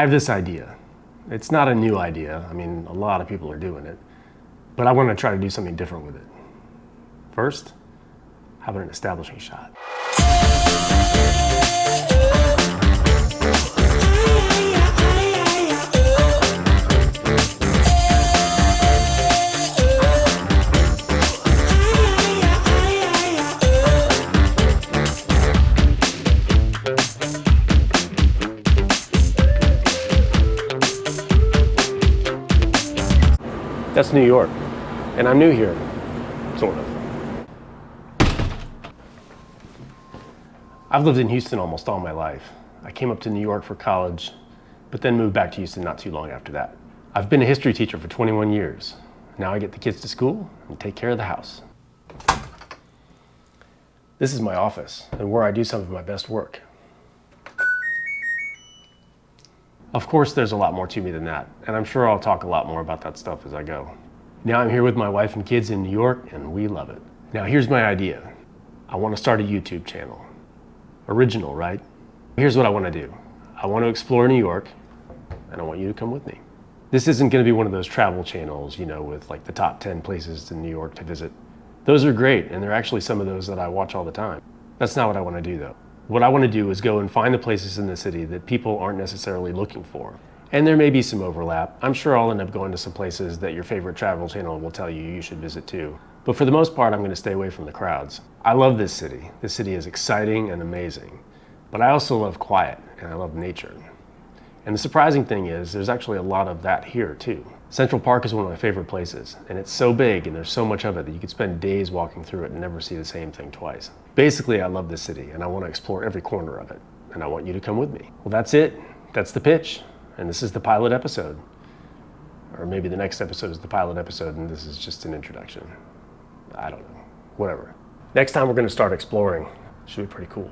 I have this idea. It's not a new idea. I mean, a lot of people are doing it, but I want to try to do something different with it. First, how about an establishing shot? That's New York, and I'm new here, sort of. I've lived in Houston almost all my life. I came up to New York for college, but then moved back to Houston not too long after that. I've been a history teacher for 21 years. Now I get the kids to school and take care of the house. This is my office, and where I do some of my best work. Of course, there's a lot more to me than that, and I'm sure I'll talk a lot more about that stuff as I go. Now I'm here with my wife and kids in New York, and we love it. Now here's my idea. I want to start a YouTube channel. Original, right? Here's what I want to do. I want to explore New York, and I want you to come with me. This isn't going to be one of those travel channels, you know, with like the top 10 places in New York to visit. Those are great, and they're actually some of those that I watch all the time. That's not what I want to do, though. What I want to do is go and find the places in the city that people aren't necessarily looking for. And there may be some overlap. I'm sure I'll end up going to some places that your favorite travel channel will tell you you should visit too. But for the most part, I'm going to stay away from the crowds. I love this city. This city is exciting and amazing. But I also love quiet, and I love nature. And the surprising thing is, there's actually a lot of that here too. Central Park is one of my favorite places, and it's so big and there's so much of it that you could spend days walking through it and never see the same thing twice. Basically, I love this city, and I want to explore every corner of it, and I want you to come with me. Well, that's it. That's the pitch, and this is the pilot episode. Or maybe the next episode is the pilot episode, and this is just an introduction. I don't know. Whatever. Next time we're going to start exploring. Should be pretty cool.